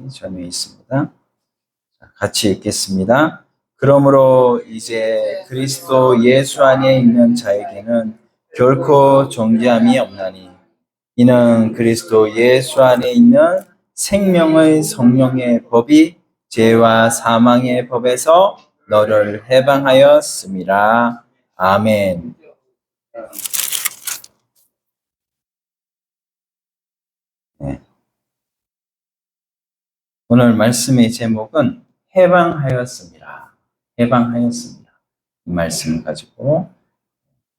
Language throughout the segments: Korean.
전해 있습니다. 같이 읽겠습니다. 그러므로 이제 그리스도 예수 안에 있는 자에게는 결코 정죄함이 없나니 이는 그리스도 예수 안에 있는 생명의 성령의 법이 죄와 사망의 법에서 너를 해방하였음이라. 아멘. 네. 오늘 말씀의 제목은 해방하였습니다. 해방하였습니다. 이 말씀을 가지고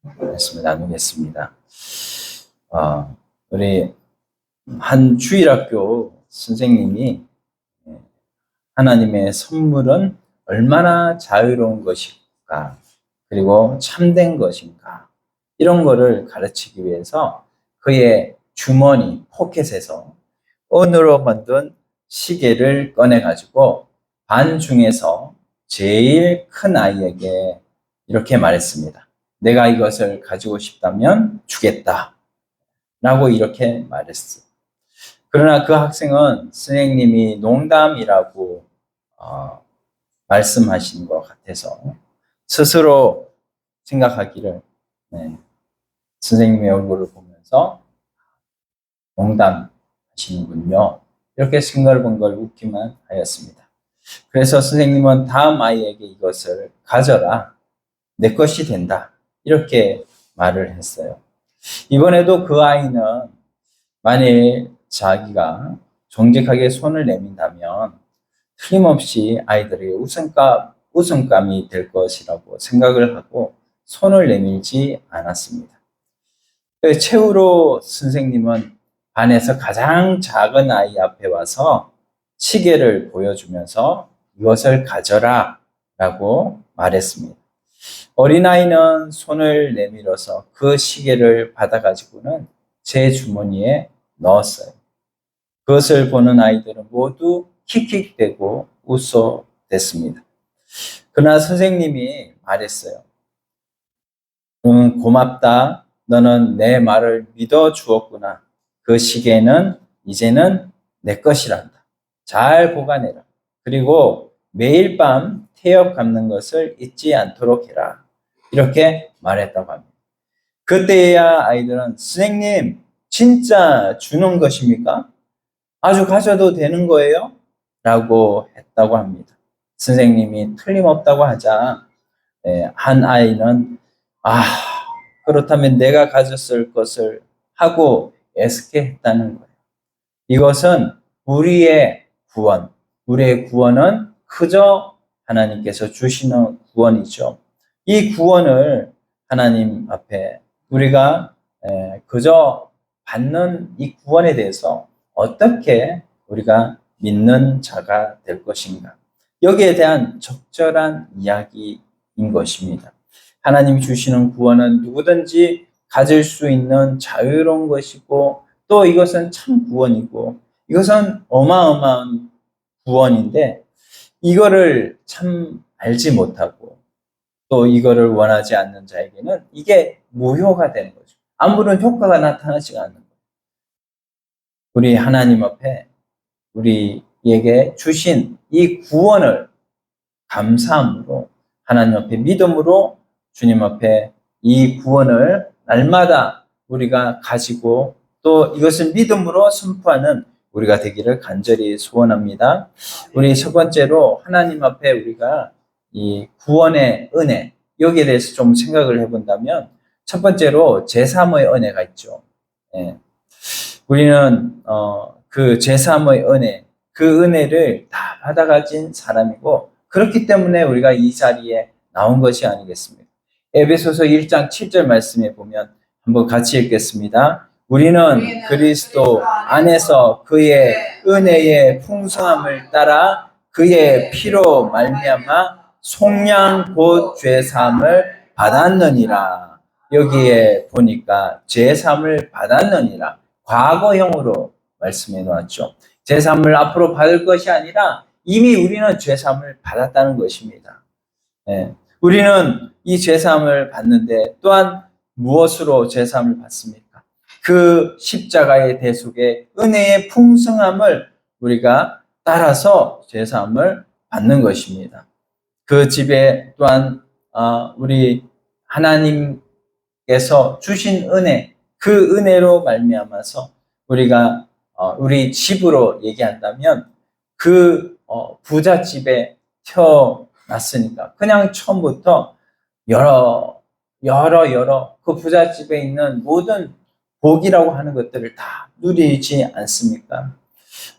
말씀을 나누겠습니다. 우리 한 주일학교 선생님이 하나님의 선물은 얼마나 자유로운 것인가, 그리고 참된 것인가, 이런 거를 가르치기 위해서 그의 주머니 포켓에서 은으로 만든 시계를 꺼내가지고 반 중에서 제일 큰 아이에게 이렇게 말했습니다. 내가 이것을 가지고 싶다면 주겠다 라고 이렇게 말했어요. 그러나 그 학생은 선생님이 농담이라고 말씀하신 것 같아서 스스로 생각하기를, 선생님의 얼굴을 보면서 농담하시는군요, 이렇게 싱글벙글 웃기만 하였습니다. 그래서 선생님은 다음 아이에게 이것을 가져라, 내 것이 된다, 이렇게 말을 했어요. 이번에도 그 아이는 만일 자기가 정직하게 손을 내민다면 틀림없이 아이들에게 웃음감이 될 것이라고 생각을 하고 손을 내밀지 않았습니다. 최후로 선생님은 반에서 가장 작은 아이 앞에 와서 시계를 보여주면서 이것을 가져라 라고 말했습니다. 어린아이는 손을 내밀어서 그 시계를 받아가지고는 제 주머니에 넣었어요. 그것을 보는 아이들은 모두 킥킥대고 웃어댔습니다. 그러나 선생님이 말했어요. 고맙다. 너는 내 말을 믿어 주었구나. 그 시계는 이제는 내 것이란다. 잘 보관해라. 그리고 매일 밤 태엽 감는 것을 잊지 않도록 해라. 이렇게 말했다고 합니다. 그때야 아이들은 선생님 진짜 주는 것입니까? 아주 가져도 되는 거예요? 라고 했다고 합니다. 선생님이 틀림없다고 하자 한 아이는 그렇다면 내가 가졌을 것을 하고 애쓰게 했다는 거예요. 이것은 우리의 구원은 그저 하나님께서 주시는 구원이죠. 이 구원을 하나님 앞에 우리가 그저 받는 이 구원에 대해서 어떻게 우리가 믿는 자가 될 것인가, 여기에 대한 적절한 이야기인 것입니다. 하나님이 주시는 구원은 누구든지 가질 수 있는 자유로운 것이고, 또 이것은 참 구원이고, 이것은 어마어마한 구원인데, 이거를 참 알지 못하고 또 이거를 원하지 않는 자에게는 이게 무효가 되는 거죠. 아무런 효과가 나타나지 않는 거예요. 우리 하나님 앞에 우리에게 주신 이 구원을 감사함으로, 하나님 앞에 믿음으로 주님 앞에 이 구원을 날마다 우리가 가지고 또 이것을 믿음으로 선포하는 우리가 되기를 간절히 소원합니다. 우리 첫 번째로 하나님 앞에 우리가 이 구원의 은혜, 여기에 대해서 좀 생각을 해본다면 첫 번째로 제3의 은혜가 있죠. 우리는 그 제3의 은혜, 그 은혜를 다 받아가진 사람이고, 그렇기 때문에 우리가 이 자리에 나온 것이 아니겠습니까? 에베소서 1장 7절 말씀에 보면 한번 같이 읽겠습니다. 우리는 그리스도 안에서 그의 은혜의 풍성함을 따라 그의 피로 말미암아 속량 곧 죄사함을 받았느니라. 여기에 보니까 죄사함을 받았느니라, 과거형으로 말씀해 놓았죠. 죄사함을 앞으로 받을 것이 아니라 이미 우리는 죄사함을 받았다는 것입니다. 우리는 이 죄사함을 받는데 또한 무엇으로 죄사함을 받습니까? 그 십자가의 대속의 은혜의 풍성함을 우리가 따라서 제사함을 받는 것입니다. 그 집에 또한 우리 하나님께서 주신 은혜, 그 은혜로 말미암아서 우리가 우리 집으로 얘기한다면 그 부잣집에 태어났으니까 그냥 처음부터 여러 그 부잣집에 있는 모든 복이라고 하는 것들을 다 누리지 않습니까?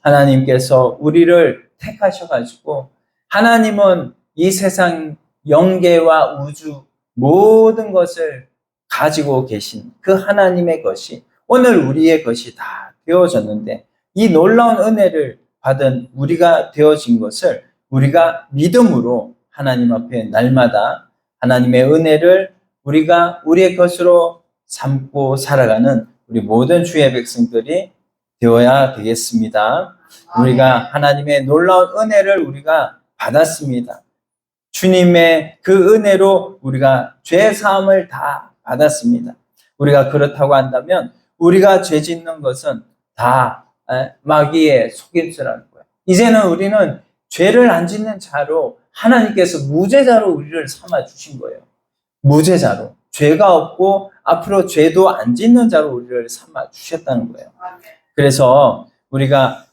하나님께서 우리를 택하셔가지고 하나님은 이 세상 영계와 우주 모든 것을 가지고 계신 그 하나님의 것이 오늘 우리의 것이 다 되어졌는데 이 놀라운 은혜를 받은 우리가 되어진 것을 우리가 믿음으로 하나님 앞에 날마다 하나님의 은혜를 우리가 우리의 것으로 삼고 살아가는 우리 모든 주의 백성들이 되어야 되겠습니다. 우리가 하나님의 놀라운 은혜를 우리가 받았습니다. 주님의 그 은혜로 우리가 죄 사함을 다 받았습니다. 우리가 그렇다고 한다면 우리가 죄 짓는 것은 다 마귀의 속임수라는 거예요. 이제는 우리는 죄를 안 짓는 자로 하나님께서 무죄자로 우리를 삼아 주신 거예요. 무죄자로. 죄가 없고 앞으로 죄도 안 짓는 자로 우리를 삼아 주셨다는 거예요. 그래서 우리가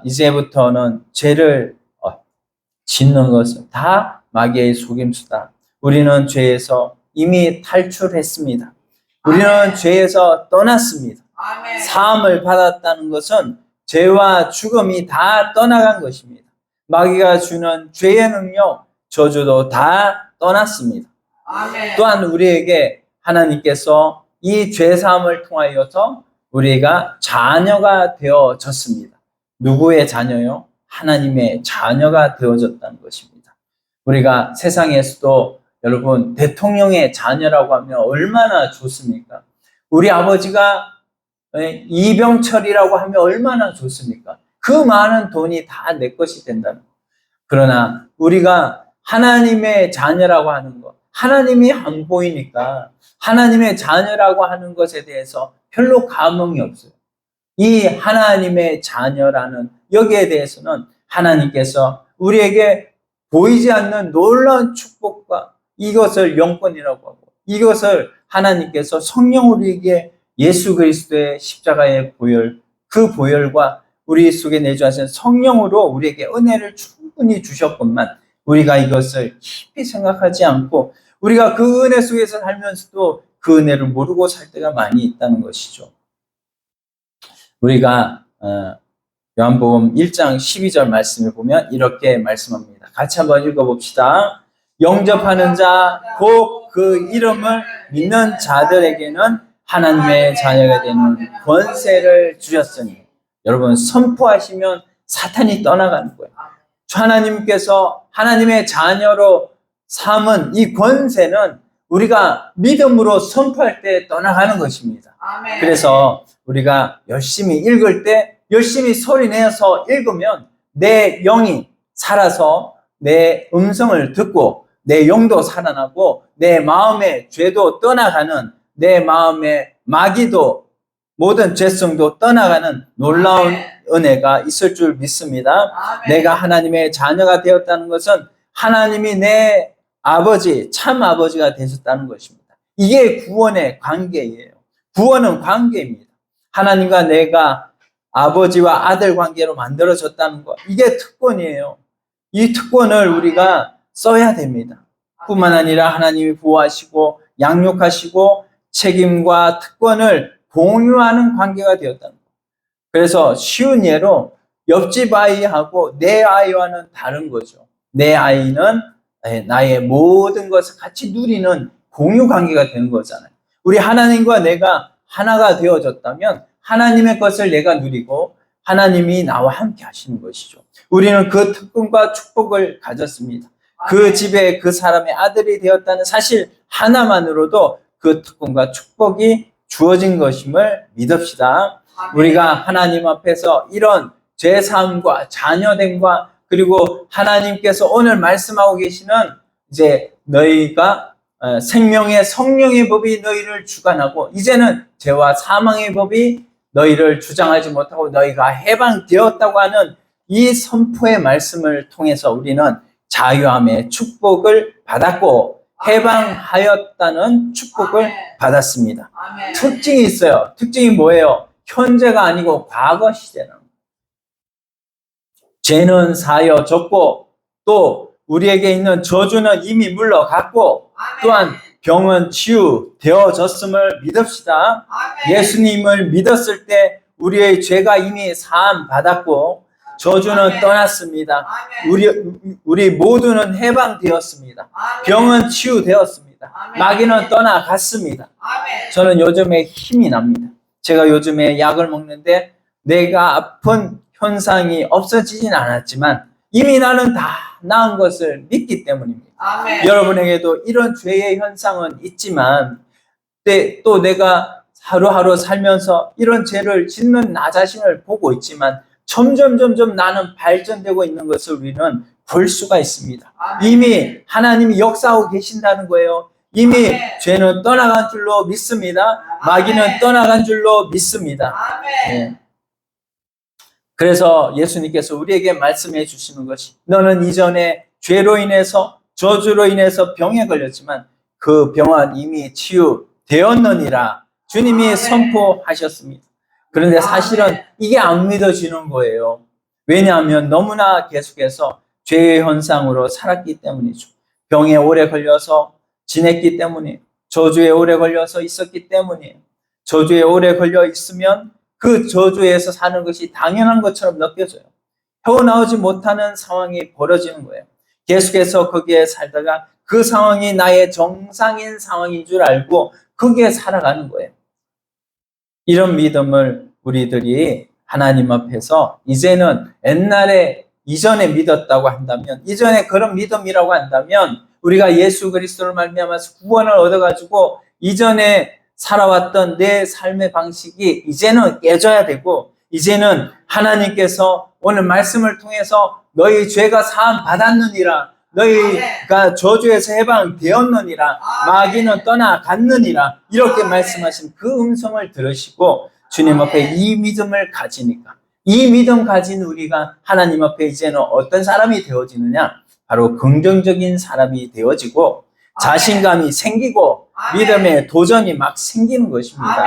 이제부터는 죄를 짓는 것은 다 마귀의 속임수다. 우리는 죄에서 이미 탈출했습니다. 우리는 죄에서 떠났습니다. 사함을 받았다는 것은 죄와 죽음이 다 떠나간 것입니다. 마귀가 주는 죄의 능력, 저주도 다 떠났습니다. 또한 우리에게 하나님께서 이 죄 사함을 통하여서 우리가 자녀가 되어졌습니다. 누구의 자녀요? 하나님의 자녀가 되어졌다는 것입니다. 우리가 세상에서도 여러분 대통령의 자녀라고 하면 얼마나 좋습니까? 우리 아버지가 이병철이라고 하면 얼마나 좋습니까? 그 많은 돈이 다 내 것이 된다는 것. 그러나 우리가 하나님의 자녀라고 하는 것, 하나님이 안 보이니까 하나님의 자녀라고 하는 것에 대해서 별로 감흥이 없어요. 이 하나님의 자녀라는 여기에 대해서는 하나님께서 우리에게 보이지 않는 놀라운 축복과 이것을 영권이라고 하고 이것을 하나님께서 성령 우리에게 예수 그리스도의 십자가의 보혈, 그 보혈과 우리 속에 내주하신 성령으로 우리에게 은혜를 충분히 주셨건만 우리가 이것을 깊이 생각하지 않고 우리가 그 은혜 속에서 살면서도 그 은혜를 모르고 살 때가 많이 있다는 것이죠. 우리가 요한복음 1장 12절 말씀을 보면 이렇게 말씀합니다. 같이 한번 읽어봅시다. 영접하는 자, 곧 그 이름을 믿는 자들에게는 하나님의 자녀가 되는 권세를 주셨으니. 여러분 선포하시면 사탄이 떠나가는 거예요. 하나님께서 하나님의 자녀로 삼은 이 권세는 우리가 믿음으로 선포할 때 떠나가는 것입니다. 아멘. 그래서 우리가 열심히 읽을 때 열심히 소리내서 읽으면 내 영이 살아서 내 음성을 듣고 내 영도 살아나고 내 마음의 죄도 떠나가는 내 마음의 마귀도 모든 죄성도 떠나가는 놀라운 아멘. 은혜가 있을 줄 믿습니다. 아멘. 내가 하나님의 자녀가 되었다는 것은 하나님이 내 아버지, 참 아버지가 되셨다는 것입니다. 이게 구원의 관계예요. 구원은 관계입니다. 하나님과 내가 아버지와 아들 관계로 만들어졌다는 것. 이게 특권이에요. 이 특권을 우리가 써야 됩니다. 뿐만 아니라 하나님이 보호하시고 양육하시고 책임과 특권을 공유하는 관계가 되었다는 것. 그래서 쉬운 예로 옆집 아이하고 내 아이와는 다른 거죠. 내 아이는 나의 모든 것을 같이 누리는 공유 관계가 되는 거잖아요. 우리 하나님과 내가 하나가 되어졌다면 하나님의 것을 내가 누리고 하나님이 나와 함께 하시는 것이죠. 우리는 그 특권과 축복을 가졌습니다. 그 집에 그 사람의 아들이 되었다는 사실 하나만으로도 그 특권과 축복이 주어진 것임을 믿읍시다. 우리가 하나님 앞에서 이런 죄사함과 자녀됨과 그리고 하나님께서 오늘 말씀하고 계시는 이제 너희가 생명의 성령의 법이 너희를 주관하고 이제는 죄와 사망의 법이 너희를 주장하지 못하고 너희가 해방되었다고 하는 이 선포의 말씀을 통해서 우리는 자유함의 축복을 받았고 해방하였다는 축복을 받았습니다. 특징이 있어요. 특징이 뭐예요? 현재가 아니고 과거 시제는. 죄는 사여졌고 또 우리에게 있는 저주는 이미 물러갔고 또한 병은 치유되어졌음을 믿읍시다. 예수님을 믿었을 때 우리의 죄가 이미 사함 받았고 저주는 떠났습니다. 우리 모두는 해방되었습니다. 병은 치유되었습니다. 마귀는 떠나갔습니다. 저는 요즘에 힘이 납니다. 제가 요즘에 약을 먹는데 내가 아픈 현상이 없어지진 않았지만 이미 나는 다 나은 것을 믿기 때문입니다. 여러분에게도 이런 죄의 현상은 있지만 또 내가 하루하루 살면서 이런 죄를 짓는 나 자신을 보고 있지만 점점 나는 발전되고 있는 것을 우리는 볼 수가 있습니다. 이미 하나님이 역사하고 계신다는 거예요. 이미 죄는 떠나간 줄로 믿습니다. 마귀는 떠나간 줄로 믿습니다. 네. 그래서 예수님께서 우리에게 말씀해 주시는 것이 너는 이전에 죄로 인해서 저주로 인해서 병에 걸렸지만 그 병은 이미 치유되었느니라 주님이 선포하셨습니다. 그런데 사실은 이게 안 믿어지는 거예요. 왜냐하면 너무나 계속해서 죄의 현상으로 살았기 때문이죠. 병에 오래 걸려서 지냈기 때문이에요. 저주에 오래 걸려서 있었기 때문이에요. 저주에 오래 걸려 있으면 그 저주에서 사는 것이 당연한 것처럼 느껴져요. 헤어나오지 못하는 상황이 벌어지는 거예요. 계속해서 거기에 살다가 그 상황이 나의 정상인 상황인 줄 알고 거기에 살아가는 거예요. 이런 믿음을 우리들이 하나님 앞에서 이제는 이전에 믿었다고 한다면, 이전에 그런 믿음이라고 한다면 우리가 예수 그리스도를 말미암아서 구원을 얻어가지고 이전에 살아왔던 내 삶의 방식이 이제는 깨져야 되고 이제는 하나님께서 오늘 말씀을 통해서 너희 죄가 사함 받았느니라, 너희가 저주에서 해방되었느니라, 마귀는 떠나갔느니라 이렇게 말씀하신 그 음성을 들으시고 주님 앞에 이 믿음을 가지니까 이 믿음 가진 우리가 하나님 앞에 이제는 어떤 사람이 되어지느냐, 바로 긍정적인 사람이 되어지고 자신감이 생기고 믿음의 도전이 막 생기는 것입니다.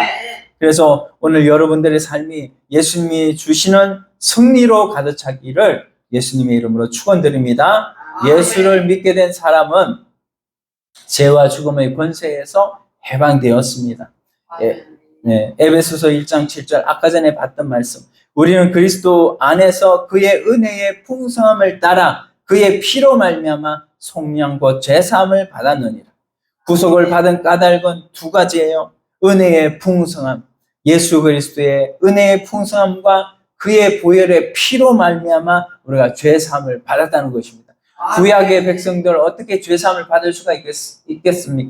그래서 오늘 여러분들의 삶이 예수님이 주시는 승리로 가득 차기를 예수님의 이름으로 축원드립니다. 예수를 믿게 된 사람은 죄와 죽음의 권세에서 해방되었습니다. 에베소서 1장 7절 아까 전에 봤던 말씀, 우리는 그리스도 안에서 그의 은혜의 풍성함을 따라 그의 피로 말미암아 속량 곧 죄사함을 받았느니라. 구속을 받은 까닭은 두 가지예요. 은혜의 풍성함, 예수 그리스도의 은혜의 풍성함과 그의 보혈의 피로 말미암아 우리가 죄사함을 받았다는 것입니다. 구약의 백성들 어떻게 죄사함을 받을 수가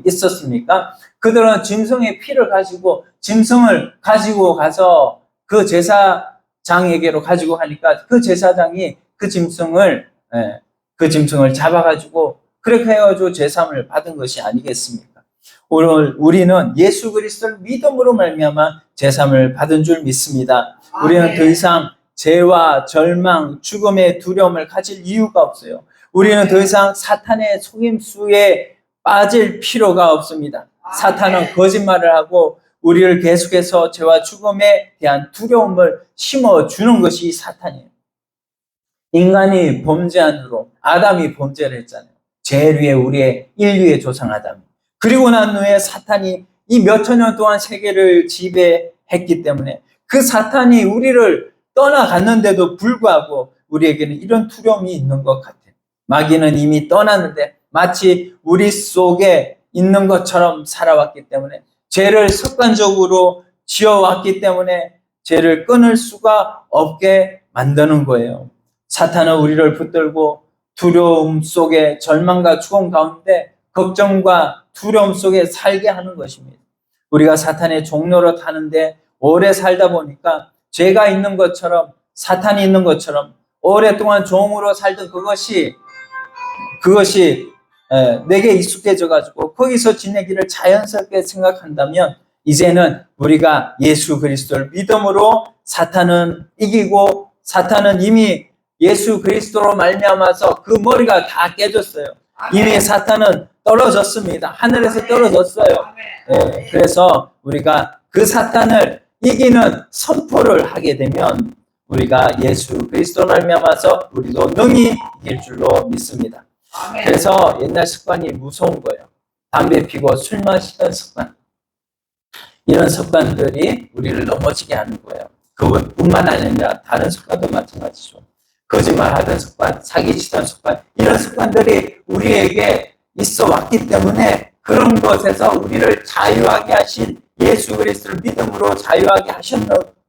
있었습니까? 그들은 짐승의 피를 가지고 짐승을 가지고 가서 그 제사장에게로 가지고 가니까 그 제사장이 그 짐승을 잡아가지고 그렇게 해가지고 죄사함을 받은 것이 아니겠습니까? 오늘 우리는 예수 그리스도를 믿음으로 말미암아 죄사함을 받은 줄 믿습니다. 우리는 더 이상 죄와 절망, 죽음의 두려움을 가질 이유가 없어요. 우리는 더 이상 사탄의 속임수에 빠질 필요가 없습니다. 사탄은 거짓말을 하고 우리를 계속해서 죄와 죽음에 대한 두려움을 심어주는 것이 사탄이에요. 인간이 범죄한 후로 아담이 범죄를 했잖아요. 제일 위에 우리의 인류의 조상 아담. 그리고 난 후에 사탄이 이 몇천 년 동안 세계를 지배했기 때문에 그 사탄이 우리를 떠나갔는데도 불구하고 우리에게는 이런 두려움이 있는 것 같아요. 마귀는 이미 떠났는데 마치 우리 속에 있는 것처럼 살아왔기 때문에 죄를 습관적으로 지어왔기 때문에 죄를 끊을 수가 없게 만드는 거예요. 사탄은 우리를 붙들고 두려움 속에 절망과 죽음 가운데 걱정과 두려움 속에 살게 하는 것입니다. 우리가 사탄의 종로로 타는데 오래 살다 보니까 죄가 있는 것처럼 사탄이 있는 것처럼 오랫동안 종으로 살던 그것이 내게 익숙해져 가지고 거기서 지내기를 자연스럽게 생각한다면 이제는 우리가 예수 그리스도를 믿음으로 사탄은 이기고, 사탄은 이미 예수 그리스도로 말미암아서 그 머리가 다 깨졌어요. 이미 사탄은 떨어졌습니다. 하늘에서 떨어졌어요. 네, 그래서 우리가 그 사탄을 이기는 선포를 하게 되면 우리가 예수 그리스도로 말미암아서 우리도 능히 이길 줄로 믿습니다. 그래서 옛날 습관이 무서운 거예요. 담배 피고 술 마시던 습관. 이런 습관들이 우리를 넘어지게 하는 거예요. 그뿐만 아니라 다른 습관도 마찬가지죠. 거짓말하던 습관, 사기치던 습관, 이런 습관들이 우리에게 있어 왔기 때문에 그런 것에서 우리를 자유하게 하신 예수 그리스도를 믿음으로 자유하게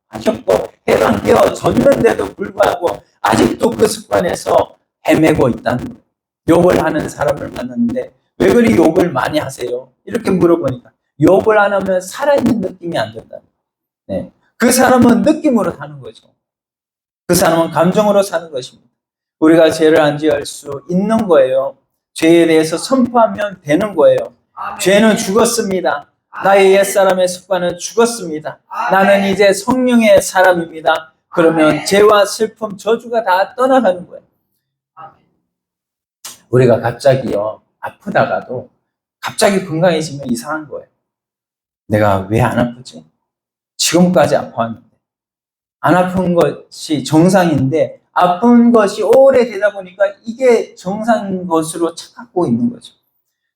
하셨고 해방되어졌는데도 불구하고 아직도 그 습관에서 헤매고 있다는 거예요. 욕을 하는 사람을 만났는데 왜 그리 욕을 많이 하세요? 이렇게 물어보니까 욕을 안 하면 살아있는 느낌이 안 된다. 네. 그 사람은 느낌으로 사는 거죠. 그 사람은 감정으로 사는 것입니다. 우리가 죄를 안 지을 수 있는 거예요. 죄에 대해서 선포하면 되는 거예요. 죄는 죽었습니다. 나의 옛사람의 습관은 죽었습니다. 나는 이제 성령의 사람입니다. 그러면 죄와 슬픔, 저주가 다 떠나가는 거예요. 우리가 갑자기요, 아프다가도 갑자기 건강해지면 이상한 거예요. 내가 왜 안 아프지? 지금까지 아파왔는데. 안 아픈 것이 정상인데 아픈 것이 오래되다 보니까 이게 정상인 것으로 착각하고 있는 거죠.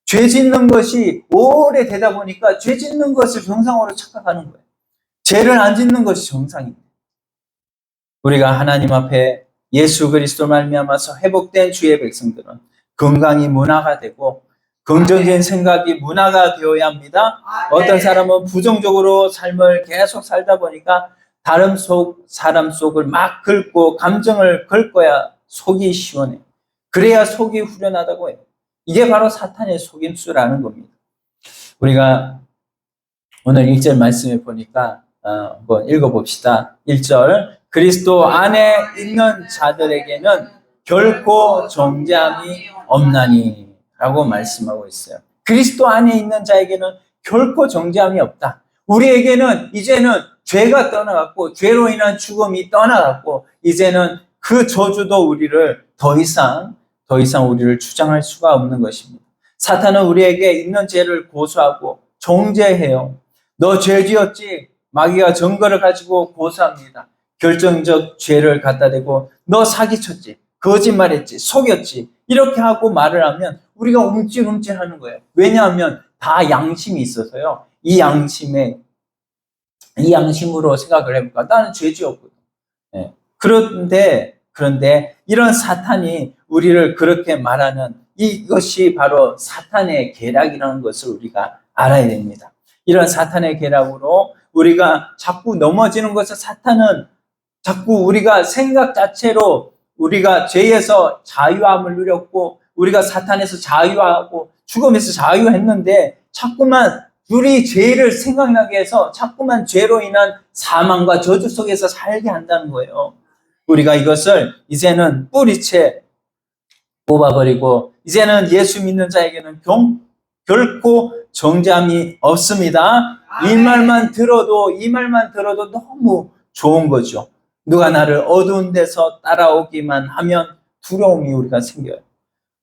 죄 짓는 것이 오래되다 보니까 죄 짓는 것을 정상으로 착각하는 거예요. 죄를 안 짓는 것이 정상입니다. 우리가 하나님 앞에 예수 그리스도 말미암아서 회복된 주의 백성들은 건강이 문화가 되고 긍정적인 생각이 문화가 되어야 합니다. 어떤 사람은 부정적으로 삶을 계속 살다 보니까 다른 사람 속을 막 긁고 감정을 긁어야 속이 시원해. 그래야 속이 후련하다고 해요. 이게 바로 사탄의 속임수라는 겁니다. 우리가 오늘 1절 말씀에 보니까 한번 읽어봅시다. 1절, 그리스도 안에 있는 자들에게는 결코 정죄함이 없나니 라고 말씀하고 있어요. 그리스도 안에 있는 자에게는 결코 정죄함이 없다. 우리에게는 이제는 죄가 떠나갔고 죄로 인한 죽음이 떠나갔고 이제는 그 저주도 우리를 더 이상 우리를 주장할 수가 없는 것입니다. 사탄은 우리에게 있는 죄를 고소하고 정죄해요. 너 죄 지었지? 마귀가 증거를 가지고 고소합니다. 결정적 죄를 갖다 대고 너 사기쳤지? 거짓말했지? 속였지? 이렇게 하고 말을 하면 우리가 움찔움찔하는 거예요. 왜냐하면 다 양심이 있어서요. 이 양심으로 생각을 해볼까? 나는 죄 지었거든. 네. 그런데 이런 사탄이 우리를 그렇게 말하는 이것이 바로 사탄의 계략이라는 것을 우리가 알아야 됩니다. 이런 사탄의 계략으로 우리가 자꾸 넘어지는 것을 사탄은 자꾸 우리가 생각 자체로 우리가 죄에서 자유함을 누렸고 우리가 사탄에서 자유하고 죽음에서 자유했는데 자꾸만 우리 죄를 생각나게 해서 자꾸만 죄로 인한 사망과 저주 속에서 살게 한다는 거예요. 우리가 이것을 이제는 뿌리채 뽑아버리고 이제는 예수 믿는 자에게는 결코 정죄함이 없습니다. 이 말만 들어도 너무 좋은 거죠. 누가 나를 어두운 데서 따라오기만 하면 두려움이 우리가 생겨요.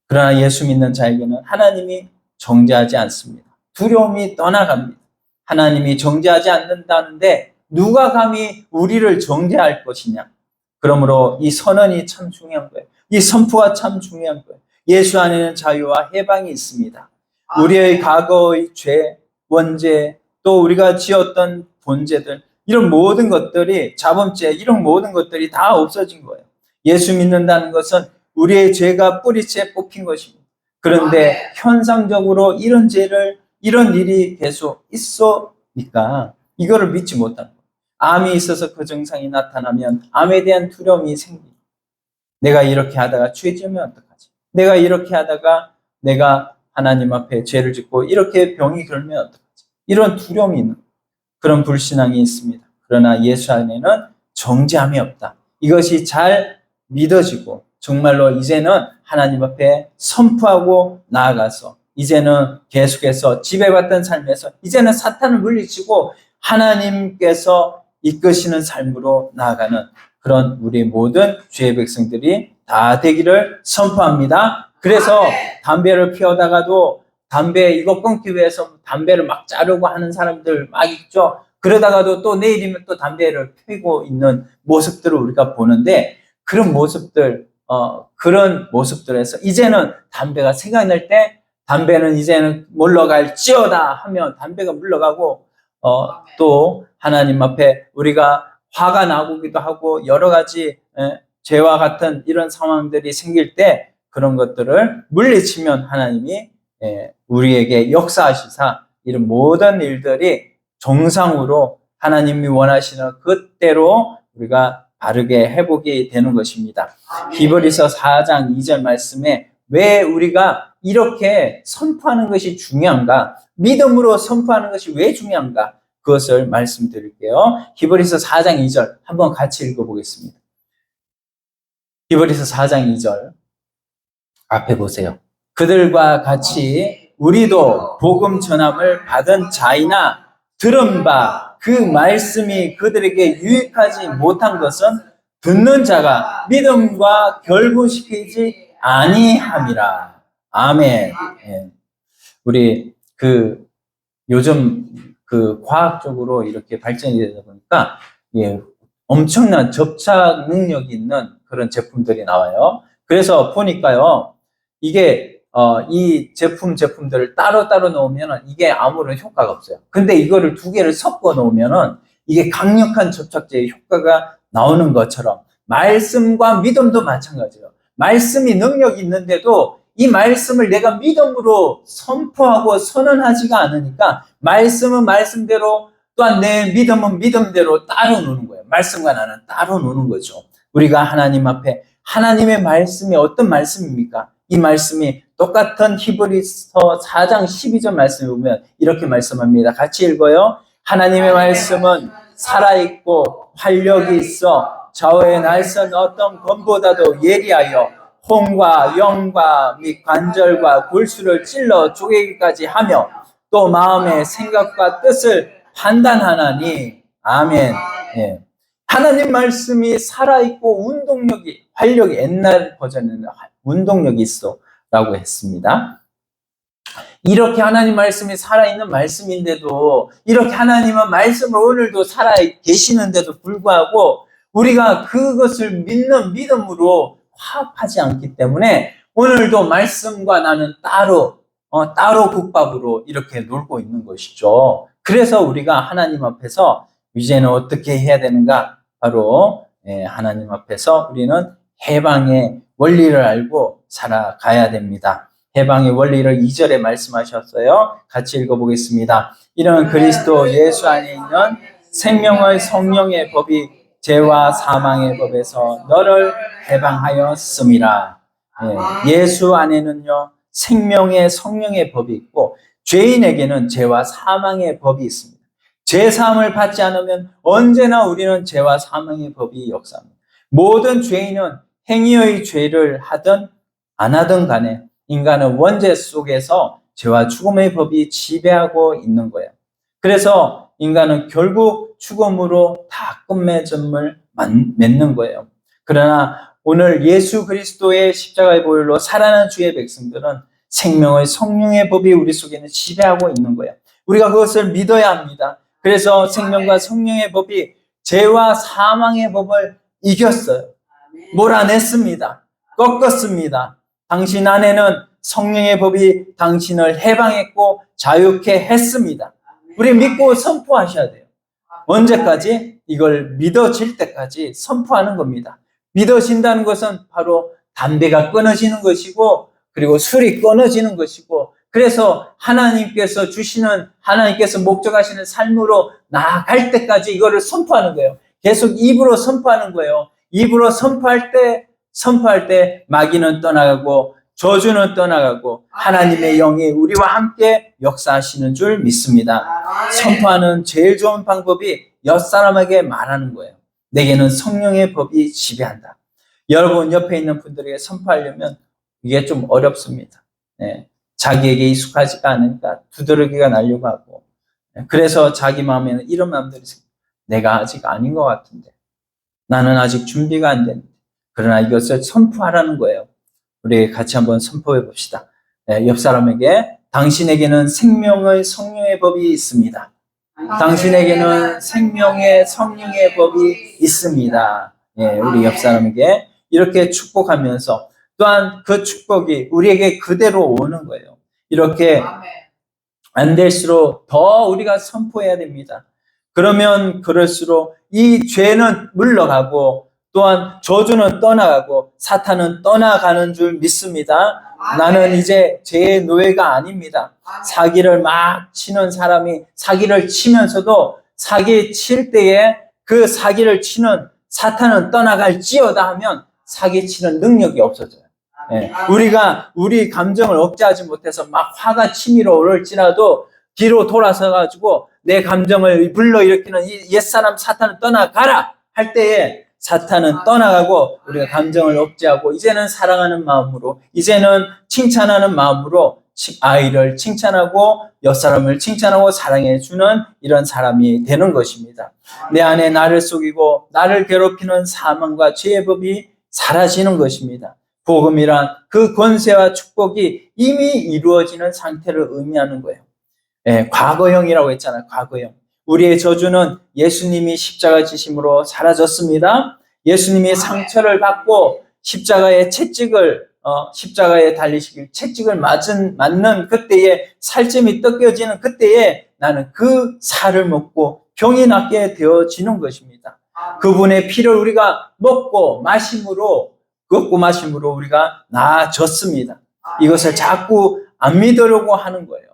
그러나 예수 믿는 자에게는 하나님이 정죄하지 않습니다. 두려움이 떠나갑니다. 하나님이 정죄하지 않는다는데 누가 감히 우리를 정죄할 것이냐. 그러므로 이 선언이 참 중요한 거예요. 이 선포가 참 중요한 거예요. 예수 안에는 자유와 해방이 있습니다. 우리의 과거의 죄, 원죄, 또 우리가 지었던 본죄들, 이런 모든 것들이, 자범죄, 이런 모든 것들이 다 없어진 거예요. 예수 믿는다는 것은 우리의 죄가 뿌리채 뽑힌 것입니다. 그런데 현상적으로 이런 일이 계속 있으니까 이거를 믿지 못하는 거예요. 암이 있어서 그 증상이 나타나면 암에 대한 두려움이 생깁니다. 내가 이렇게 하다가 죄 지으면 어떡하지? 내가 이렇게 하다가 내가 하나님 앞에 죄를 짓고 이렇게 병이 걸면 어떡하지? 이런 두려움이 있는 거예요. 그런 불신앙이 있습니다. 그러나 예수 안에는 정죄함이 없다. 이것이 잘 믿어지고 정말로 이제는 하나님 앞에 선포하고 나아가서 이제는 계속해서 지배받던 삶에서 이제는 사탄을 물리치고 하나님께서 이끄시는 삶으로 나아가는 그런 우리 모든 주의 백성들이 다 되기를 선포합니다. 그래서 담배를 피우다가도 담배 이거 끊기 위해서 담배를 막 자르고 하는 사람들 막 있죠. 그러다가도 또 내일이면 또 담배를 피우고 있는 모습들을 우리가 보는데 그런 모습들에서 이제는 담배가 생각날 때 담배는 이제는 물러갈지어다 하면 담배가 물러가고 또 하나님 앞에 우리가 화가 나기도 하고 여러 가지 죄와 같은 이런 상황들이 생길 때 그런 것들을 물리치면 하나님이 우리에게 역사하시사 이런 모든 일들이 정상으로 하나님이 원하시는 그대로 우리가 바르게 회복이 되는 것입니다. 히브리서 4장 2절 말씀에 왜 우리가 이렇게 선포하는 것이 중요한가? 믿음으로 선포하는 것이 왜 중요한가? 그것을 말씀드릴게요. 히브리서 4장 2절 한번 같이 읽어보겠습니다. 히브리서 4장 2절 앞에 보세요. 그들과 같이 우리도 복음 전함을 받은 자이나 들은 바 그 말씀이 그들에게 유익하지 못한 것은 듣는 자가 믿음과 결부시키지 아니함이라. 아멘. 우리 요즘 과학적으로 이렇게 발전이 되다 보니까 엄청난 접착 능력이 있는 그런 제품들이 나와요. 그래서 보니까요, 이게 이 제품들을 따로따로 놓으면 이게 아무런 효과가 없어요. 근데 이거를 두 개를 섞어 놓으면 이게 강력한 접착제의 효과가 나오는 것처럼 말씀과 믿음도 마찬가지예요. 말씀이 능력이 있는데도 이 말씀을 내가 믿음으로 선포하고 선언하지가 않으니까 말씀은 말씀대로 또한 내 믿음은 믿음대로 따로 노는 거예요. 말씀과 나는 따로 노는 거죠. 우리가 하나님 앞에 하나님의 말씀이 어떤 말씀입니까? 이 말씀이 똑같은 히브리서 4장 12절 말씀을 보면 이렇게 말씀합니다. 같이 읽어요. 하나님의 말씀은 살아있고 활력이 있어 좌우의 날선 어떤 검보다도 예리하여 혼과 영과 및 관절과 골수를 찔러 쪼개기까지 하며 또 마음의 생각과 뜻을 판단하나니. 아멘. 하나님 말씀이 살아있고 활력이 옛날 버전에는 운동력이 있어 라고 했습니다. 이렇게 하나님 말씀이 살아있는 말씀인데도 이렇게 하나님은 말씀을 오늘도 살아 계시는데도 불구하고 우리가 그것을 믿는 믿음으로 화합하지 않기 때문에 오늘도 말씀과 나는 따로 국밥으로 이렇게 놀고 있는 것이죠. 그래서 우리가 하나님 앞에서 이제는 어떻게 해야 되는가? 바로 하나님 앞에서 우리는 해방의 원리를 알고 살아가야 됩니다. 해방의 원리를 2절에 말씀하셨어요. 같이 읽어보겠습니다. 이는 그리스도 예수 안에 있는 생명의 성령의 법이 죄와 사망의 법에서 너를 해방하였음이라. 예수 안에는요 생명의 성령의 법이 있고 죄인에게는 죄와 사망의 법이 있습니다. 죄 사함을 받지 않으면 언제나 우리는 죄와 사망의 법이 역사합니다. 모든 죄인은 행위의 죄를 하든 안 하든 간에 인간은 원죄 속에서 죄와 죽음의 법이 지배하고 있는 거예요. 그래서 인간은 결국 죽음으로 다 끝맺음을 맺는 거예요. 그러나 오늘 예수 그리스도의 십자가의 보혈로 살아난 주의 백성들은 생명의 성령의 법이 우리 속에는 지배하고 있는 거예요. 우리가 그것을 믿어야 합니다. 그래서 생명과 성령의 법이 죄와 사망의 법을 이겼어요. 몰아냈습니다. 꺾었습니다. 당신 안에는 성령의 법이 당신을 해방했고 자유케 했습니다. 우리 믿고 선포하셔야 돼요. 언제까지? 이걸 믿어질 때까지 선포하는 겁니다. 믿어진다는 것은 바로 담배가 끊어지는 것이고 그리고 술이 끊어지는 것이고 그래서 하나님께서 목적하시는 삶으로 나아갈 때까지 이거를 선포하는 거예요. 계속 입으로 선포하는 거예요. 입으로 선포할 때 마귀는 떠나가고 저주는 떠나가고 하나님의 영이 우리와 함께 역사하시는 줄 믿습니다. 선포하는 제일 좋은 방법이 옆사람에게 말하는 거예요. 내게는 성령의 법이 지배한다. 여러분 옆에 있는 분들에게 선포하려면 이게 좀 어렵습니다. 자기에게 익숙하지가 않으니까 두드러기가 나려고 하고, 그래서 자기 마음에는 이런 마음들이 있어요. 내가 아직 아닌 것 같은데, 나는 아직 준비가 안 됐는데. 그러나 이것을 선포하라는 거예요. 우리 같이 한번 선포해 봅시다. 옆 사람에게, 당신에게는 생명의 성령의 법이 있습니다. 당신에게는 생명의 성령의 법이 있습니다. 우리 옆 사람에게 이렇게 축복하면서 또한 그 축복이 우리에게 그대로 오는 거예요. 이렇게 안 될수록 더 우리가 선포해야 됩니다. 그러면 그럴수록 이 죄는 물러가고 또한 저주는 떠나가고 사탄은 떠나가는 줄 믿습니다. 나는 이제 죄의 노예가 아닙니다. 사기를 막 치는 사람이 사기를 치면서도 사기 칠 때에 그 사기를 치는 사탄은 떠나갈지어다 하면 사기 치는 능력이 없어져요. 우리가 우리 감정을 억제하지 못해서 막 화가 치밀어 오를지라도 뒤로 돌아서 가지고 내 감정을 불러일으키는 이 옛사람 사탄은 떠나가라 할 때에 사탄은 떠나가고 우리가 감정을 억제하고 이제는 사랑하는 마음으로, 이제는 칭찬하는 마음으로 아이를 칭찬하고 옆사람을 칭찬하고 사랑해주는 이런 사람이 되는 것입니다. 내 안에 나를 속이고 나를 괴롭히는 사망과 죄의 법이 사라지는 것입니다. 복음이란 그 권세와 축복이 이미 이루어지는 상태를 의미하는 거예요. 과거형이라고 했잖아요. 과거형. 우리의 저주는 예수님이 십자가 지심으로 사라졌습니다. 예수님이 상처를 받고 십자가의 채찍을 십자가에 달리시길 채찍을 맞는 그때에 살점이 뜯겨지는 그때에 나는 그 살을 먹고 병이 낫게 되어지는 것입니다. 그분의 피를 우리가 먹고 마심으로 우리가 나아졌습니다. 이것을 자꾸 안 믿으려고 하는 거예요.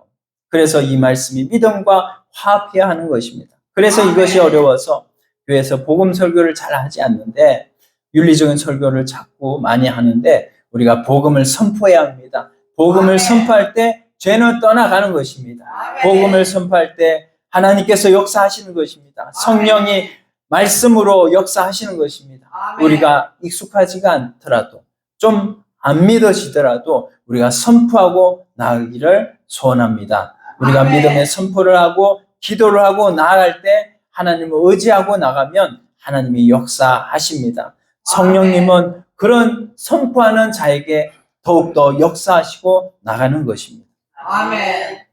그래서 이 말씀이 믿음과 화합해야 하는 것입니다. 그래서 이것이 어려워서 교회에서 복음 설교를 잘 하지 않는데 윤리적인 설교를 자꾸 많이 하는데 우리가 복음을 선포해야 합니다. 복음을 선포할 때 죄는 떠나가는 것입니다. 복음을 선포할 때 하나님께서 역사하시는 것입니다. 성령이 말씀으로 역사하시는 것입니다. 우리가 익숙하지가 않더라도 좀 안 믿어지더라도 우리가 선포하고 나아가기를 소원합니다. 우리가 믿음의 선포를 하고 기도를 하고 나아갈 때 하나님을 의지하고 나가면 하나님이 역사하십니다. 성령님은 그런 선포하는 자에게 더욱더 역사하시고 나가는 것입니다. 아멘.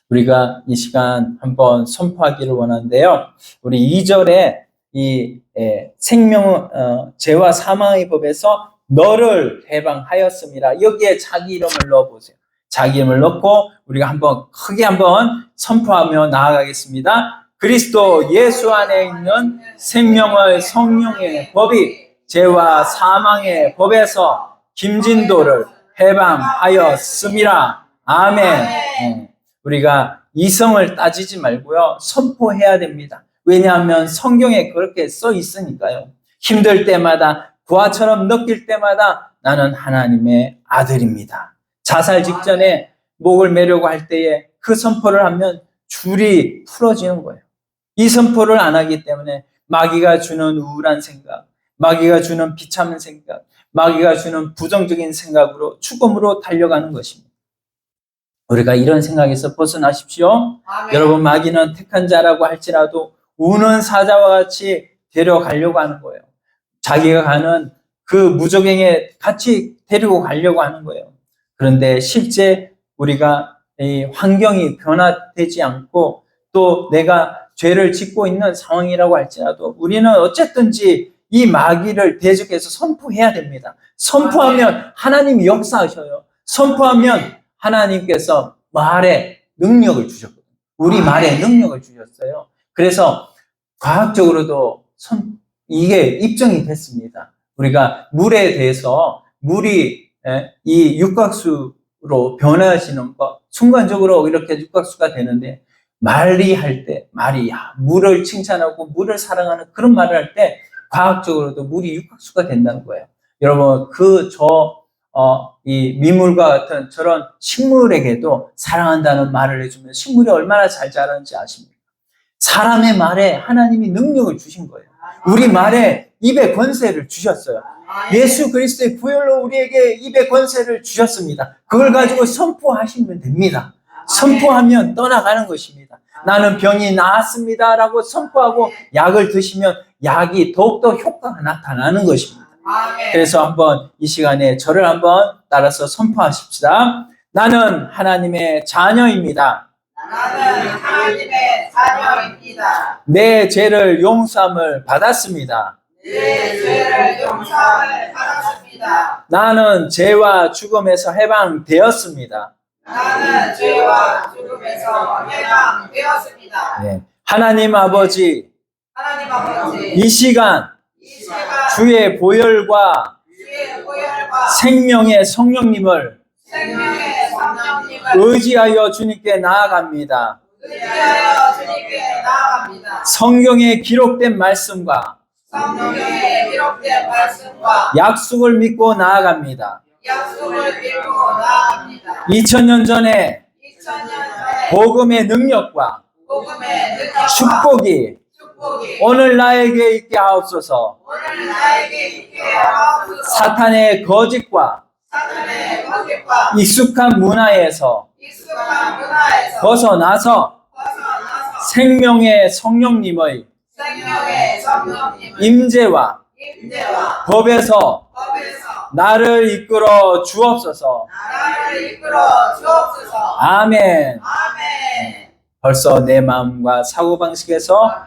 우리가 이 시간 한번 선포하기를 원하는데요. 우리 2절에 이 죄와 사망의 법에서 너를 해방하였습니다. 여기에 자기 이름을 넣어보세요. 자기 이름을 넣고 우리가 한번 크게 한번 선포하며 나아가겠습니다. 그리스도 예수 안에 있는 생명의 성령의 법이 죄와 사망의 법에서 김진도를 해방하였습니다. 아멘. 우리가 이성을 따지지 말고요. 선포해야 됩니다. 왜냐하면 성경에 그렇게 써 있으니까요. 힘들 때마다 부하처럼 느낄 때마다 나는 하나님의 아들입니다. 자살 직전에 목을 매려고 할 때에 그 선포를 하면 줄이 풀어지는 거예요. 이 선포를 안 하기 때문에 마귀가 주는 우울한 생각, 마귀가 주는 비참한 생각, 마귀가 주는 부정적인 생각으로 죽음으로 달려가는 것입니다. 우리가 이런 생각에서 벗어나십시오. 아멘. 여러분, 마귀는 택한 자라고 할지라도 우는 사자와 같이 데려가려고 하는 거예요. 자기가 가는 그 무적행에 같이 데리고 가려고 하는 거예요. 그런데 실제 우리가 이 환경이 변화되지 않고 또 내가 죄를 짓고 있는 상황이라고 할지라도 우리는 어쨌든지 이 마귀를 대적해서 선포해야 됩니다. 선포하면 하나님이 역사하셔요. 선포하면 하나님께서 말에 능력을 주셨거든요. 우리 말에 능력을 주셨어요. 그래서 과학적으로도 이게 입증이 됐습니다. 우리가 물에 대해서 물이 이 육각수로 변화하시는 것, 순간적으로 이렇게 육각수가 되는데 말이 할 때, 물을 칭찬하고 물을 사랑하는 그런 말을 할 때 과학적으로도 물이 육각수가 된다는 거예요. 여러분, 이 미물과 같은 저런 식물에게도 사랑한다는 말을 해주면 식물이 얼마나 잘 자라는지 아십니까? 사람의 말에 하나님이 능력을 주신 거예요. 우리 말에 입의 권세를 주셨어요. 예수 그리스도의 부혈로 우리에게 입의 권세를 주셨습니다. 그걸 가지고 선포하시면 됩니다. 선포하면 떠나가는 것입니다. 나는 병이 나았습니다 라고 선포하고 약을 드시면 약이 더욱더 효과가 나타나는 것입니다. 그래서 한번 이 시간에 저를 한번 따라서 선포하십시다. 나는 하나님의 자녀입니다. 나는 하나님의 자녀입니다. 내 죄를 용서함을 받았습니다. 내 죄를 용서함을 받았습니다. 나는 죄와 죽음에서 해방되었습니다. 나는 죄와 죽음에서 해방되었습니다. 네. 하나님 아버지, 하나님 아버지, 이 시간 이 시간 주의 보혈과 주의 보혈과 생명의 성령님을 생명의 성령님을 의지하여 주님께 나아갑니다. 의지하여 주님께 나아갑니다. 성경에 기록된 말씀과 성경에 기록된 말씀과 약속을 믿고 나아갑니다. 약속을 믿고 나아갑니다. 2000년 전에 2000년 전에 복음의 능력과 복음의 능력과 축복이 축복이 오늘 나에게 있게 하옵소서. 오늘 나에게 있게 하옵소서. 사탄의 거짓과 사탄의 거짓과 익숙한 문화에서 익숙한 문화에서 벗어나서 벗어나서 생명의 성령님의 생명의 성령님의 임재와 임재와 법에서 법에서 나를 이끌어 주옵소서. 나를 이끌어 주옵소서. 아멘. 아멘. 벌써 내 마음과 사고방식에서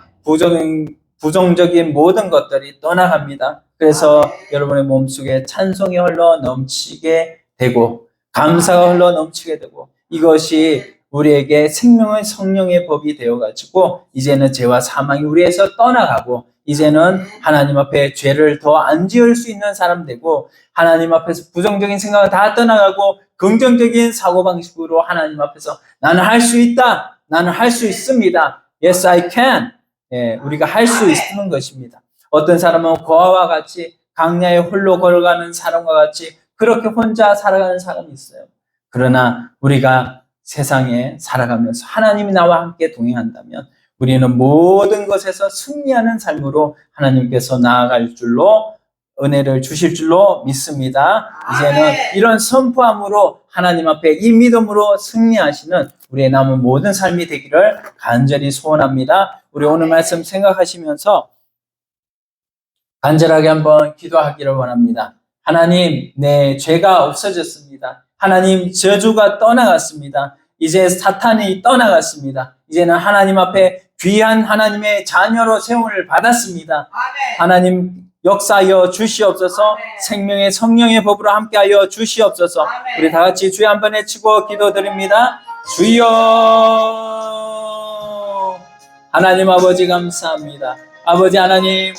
부정적인 모든 것들이 떠나갑니다. 그래서 여러분의 몸속에 찬송이 흘러 넘치게 되고 감사가 흘러 넘치게 되고 이것이 우리에게 생명의 성령의 법이 되어가지고 이제는 죄와 사망이 우리에서 떠나가고 이제는 하나님 앞에 죄를 더 안 지을 수 있는 사람 되고 하나님 앞에서 부정적인 생각은 다 떠나가고 긍정적인 사고방식으로 하나님 앞에서 나는 할 수 있다. 나는 할 수 있습니다. Yes, I can. 예, 우리가 할 수 있는 것입니다. 어떤 사람은 고아와 같이 강야에 홀로 걸어가는 사람과 같이 그렇게 혼자 살아가는 사람이 있어요. 그러나 우리가 세상에 살아가면서 하나님이 나와 함께 동행한다면 우리는 모든 것에서 승리하는 삶으로 하나님께서 나아갈 줄로 은혜를 주실 줄로 믿습니다. 이제는 이런 선포함으로 하나님 앞에 이 믿음으로 승리하시는 우리의 남은 모든 삶이 되기를 간절히 소원합니다. 우리 오늘 말씀 생각하시면서 간절하게 한번 기도하기를 원합니다. 하나님, 내 죄가 없어졌습니다. 하나님, 저주가 떠나갔습니다. 이제 사탄이 떠나갔습니다. 이제는 하나님 앞에 귀한 하나님의 자녀로 세움을 받았습니다. 아멘. 하나님 역사하여 주시옵소서. 생명의 성령의 법으로 함께하여 주시옵소서. 우리 다 같이 주여 한번 외치고 기도드립니다. 주여. 하나님 아버지 감사합니다. 아버지 하나님